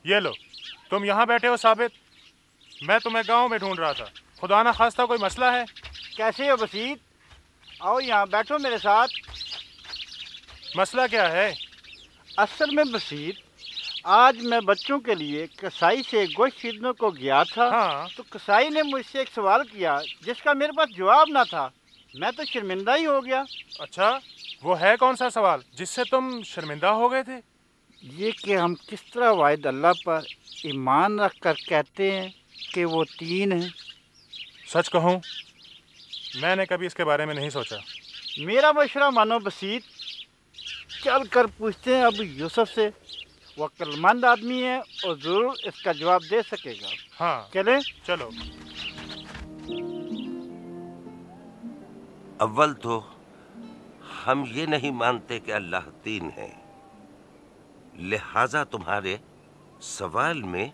ये लो, तुम यहाँ बैठे हो साबित, मैं तुम्हें गांव में ढूंढ रहा था। खुदा ना खास्ता कोई मसला है? कैसे हो बसीत? आओ यहाँ बैठो मेरे साथ। मसला क्या है? असल में बसीत, आज मैं बच्चों के लिए कसाई से गोश्त खरीदने को गया था। हाँ। तो कसाई ने मुझसे एक सवाल किया जिसका मेरे पास जवाब ना था। मैं तो शर्मिंदा ही हो गया। अच्छा, वो है कौन सा सवाल जिससे तुम शर्मिंदा हो गए थे? ये कि हम किस तरह वाहिद अल्लाह पर ईमान रख कर कहते हैं कि वो तीन है। सच कहूँ, मैंने कभी इसके बारे में नहीं सोचा। मेरा मशवरा मानो बसीत, चल कर पूछते हैं अबू यूसुफ से। वो अक्लमंद आदमी है और जरूर इसका जवाब दे सकेगा। हाँ, चलें? चलो। अव्वल तो हम ये नहीं मानते कि अल्लाह तीन है, लिहाजा तुम्हारे सवाल में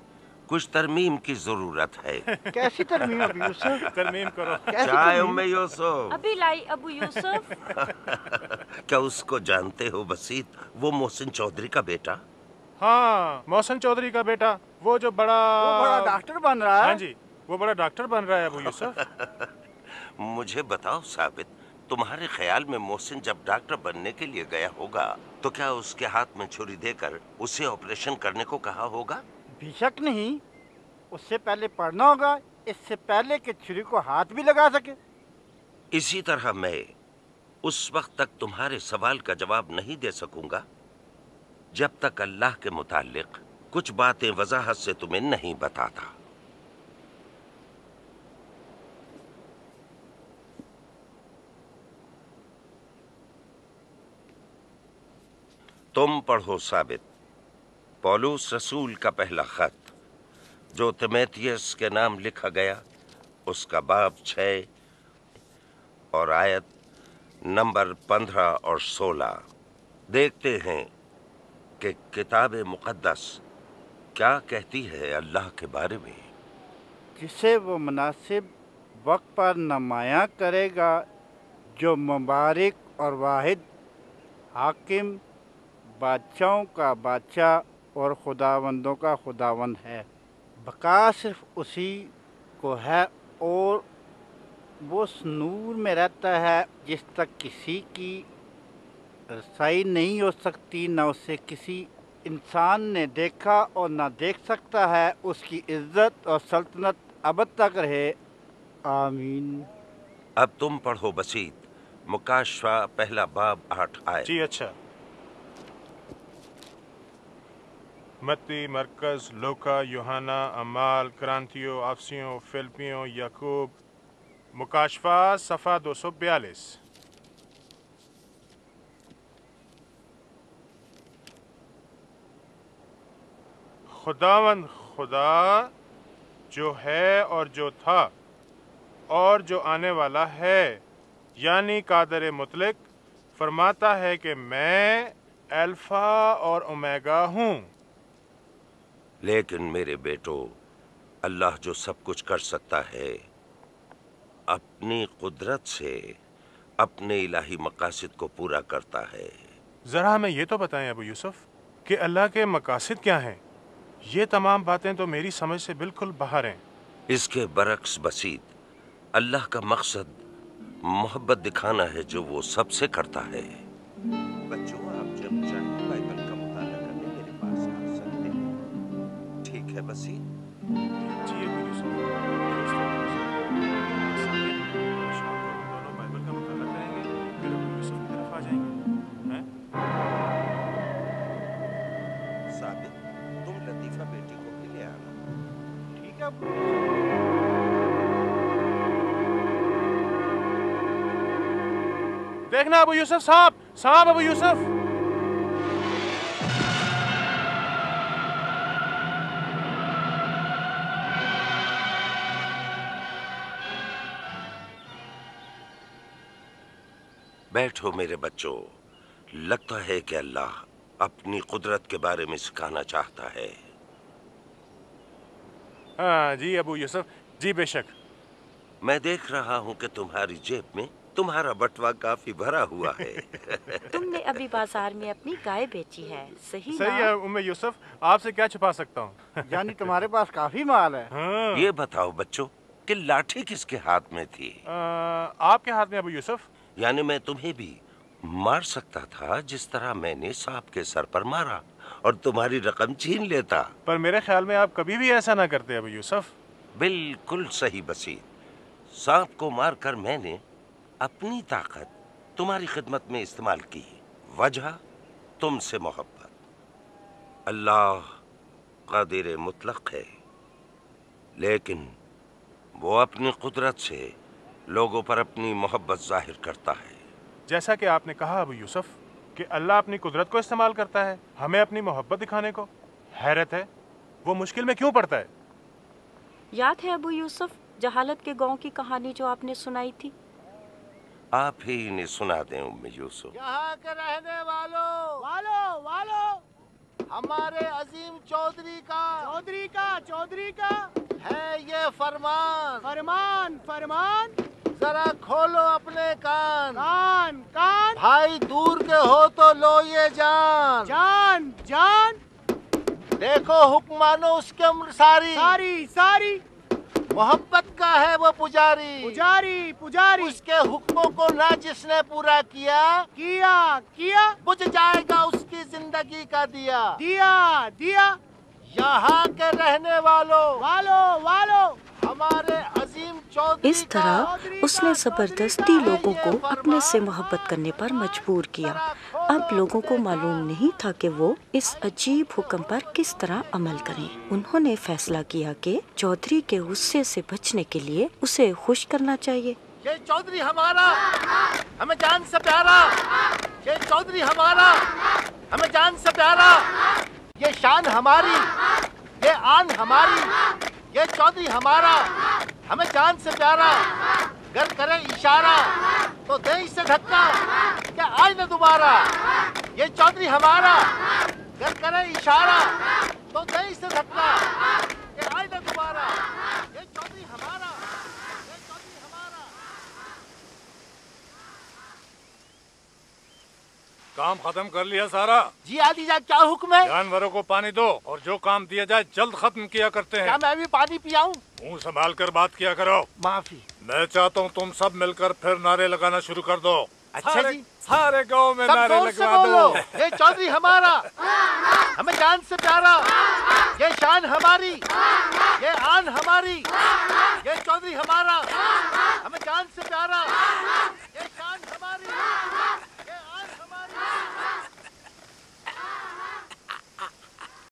कुछ तरमीम की जरूरत है। कैसी तरमीम अबू यूसुफ? तरमीम करो। चाय उम्मे यूसुफ। अभी लाई अबू यूसुफ। क्या उसको जानते हो बसीत, वो मोहसिन चौधरी का बेटा? हाँ, मोहसिन चौधरी का बेटा, वो जो बड़ा डॉक्टर बन रहा है। हाँ जी, वो बड़ा डॉक्टर बन रहा है अबू यूसुफ। मुझे बताओ साबित, तुम्हारे ख्याल में मोहसिन जब डॉक्टर बनने के लिए गया होगा तो क्या उसके हाथ में छुरी देकर उसे ऑपरेशन करने को कहा होगा? बेशक नहीं, उससे पहले पढ़ना होगा, इससे पहले कि छुरी को हाथ भी लगा सके। इसी तरह मैं उस वक्त तक तुम्हारे सवाल का जवाब नहीं दे सकूंगा जब तक अल्लाह के मुतालिक कुछ बातें वजाहत से तुम्हें नहीं बताता। तुम पढ़ो साबित, पौलुस रसूल का पहला खत जो तिमोथियस के नाम लिखा गया, उसका बाब 6 और आयत नंबर 15 और 16। देखते हैं कि किताब मुक़द्दस क्या कहती है अल्लाह के बारे में। जिसे वो मुनासिब वक्त पर नुमायां करेगा, जो मुबारक और वाहिद हाकिम, बादशाहों का बादशाह और खुदावंदों का खुदावंद है। बका सिर्फ उसी को है और वो उस नूर में रहता है जिस तक किसी की रसाई नहीं हो सकती, न उसे किसी इंसान ने देखा और न देख सकता है। उसकी इज्जत और सल्तनत अबद तक रहे, आमीन। अब तुम पढ़ो बसीत, मुकाशफा पहला बाब 8 आयत। जी अच्छा। मत्ती, मरकज, लूका, यूहन्ना, अमाल, क्रांतियों, अफसियों, फिलिपियों, याकूब। मुकाशफा सफ़ा 242। खुदावंद खुदा जो है और जो था और जो आने वाला है, यानी कादर मुतलक, फरमाता है कि मैं अल्फा और ओमेगा हूँ। लेकिन मेरे बेटो, अल्लाह जो सब कुछ कर सकता है, अपनी कुदरत से अपने इलाही मकासद को पूरा करता है। ज़रा हमें ये तो बताएं अबू यूसुफ कि अल्लाह के मकासद क्या हैं? ये तमाम बातें तो मेरी समझ से बिल्कुल बाहर हैं। इसके बरक्स बसीत, अल्लाह का मकसद मोहब्बत दिखाना है जो वो सबसे करता है। बच्चों, आप जब चाहें बाइबल का मुताला करने मेरे पास आ सकते हैं। ठीक है बसीत? जी अबू यूसुफ, शाम को हम दोनों बाइबल का मुताला करेंगे, फिर अबू यूसुफ की तरफ आ जाएंगे। हैं? साबित, तुम लतीफा बेटी को भी ले आना। ठीक है। देखना अबू यूसुफ, साहब साहब, अबू यूसुफ। बैठो मेरे बच्चों, लगता है कि अल्लाह अपनी कुदरत के बारे में सिखाना चाहता है। हाँ जी अबू यूसुफ, जी बेशक। मैं देख रहा हूं कि तुम्हारी जेब में तुम्हारा बटवा काफी भरा हुआ है। तुमने अभी बाजार में अपनी गाय बेची है, सही सही ना? है उम्मे यूसुफ, आपसे क्या छुपा सकता हूँ। यानी तुम्हारे पास काफी माल है। हाँ। ये बताओ बच्चों कि लाठी किसके हाथ में थी? आपके हाथ में अबू यूसुफ। यानी मैं तुम्हें भी मार सकता था जिस तरह मैंने सांप के सर पर मारा और तुम्हारी रकम छीन लेता। पर मेरे ख्याल में आप कभी भी ऐसा ना करते अबू यूसुफ। बिल्कुल सही बसीर। सांप को मारकर मैंने अपनी ताकत तुम्हारी खिदमत में इस्तेमाल की। वजह तुमसे मोहब्बत। अल्लाह कादिर मुतलक है, लेकिन वो अपनी कुदरत से लोगों पर अपनी मोहब्बत जाहिर करता है। जैसा कि आपने कहा अबू यूसुफ कि अल्लाह अपनी कुदरत को इस्तेमाल करता है हमें अपनी मोहब्बत दिखाने को। हैरत है वो मुश्किल में क्यों पड़ता है। याद है अबू यूसुफ जहालत के गांव की कहानी जो आपने सुनाई थी? आप ही इन्हें सुना दें उम्मे यूसुफ। यहाँ के रहने वालों हमारे अजीम चौधरी का है ये फरमान। जरा खोलो अपने कान। भाई दूर के हो तो लो ये जान। देखो हुक्म मानो उसके उम्र सारी। मोहब्बत का है वो पुजारी। उसके हुक्मों को ना जिसने पूरा किया बुझ जाएगा उसकी जिंदगी का दिया। यहाँ के रहने वालों हमारे अजीम चौधरी इस तरह उसने जबरदस्ती लोगों को अपने से मोहब्बत करने पर मजबूर किया। अब लोगों को मालूम नहीं था कि वो इस अजीब हुक्म पर किस तरह अमल करें। उन्होंने फैसला किया कि चौधरी के गुस्से से बचने के लिए उसे खुश करना चाहिए। ये चौधरी हमारा हमें जान से प्यारा। ये चौधरी हमारा हमें जान से प्यारा। ये शान हमारी, ये आन हमारी। ये चौधरी हमारा हमें जान से प्यारा। गर करे इशारा तो दे इससे धक्का क्या आए न दोबारा। ये चौधरी हमारा गर करे इशारा तो दे इससे धक्का क्या आए न दोबारा। ये चौधरी हमारा। काम खत्म कर लिया सारा? जी आदीजा क्या हुक्म है? जानवरों को पानी दो और जो काम दिया जाए जल्द खत्म किया करते हैं। क्या मैं भी पानी पियाऊं? मुंह संभाल कर बात किया करो। माफी। मैं चाहता हूँ तुम सब मिलकर फिर नारे लगाना शुरू कर दो। अच्छा जी। सारे गांव में नारे लगवा दो। ये चौधरी हमारा हमें जान से प्यारा। ये शान हमारी, ये आन हमारी। ये चौधरी हमारा हमें जान से प्यारा।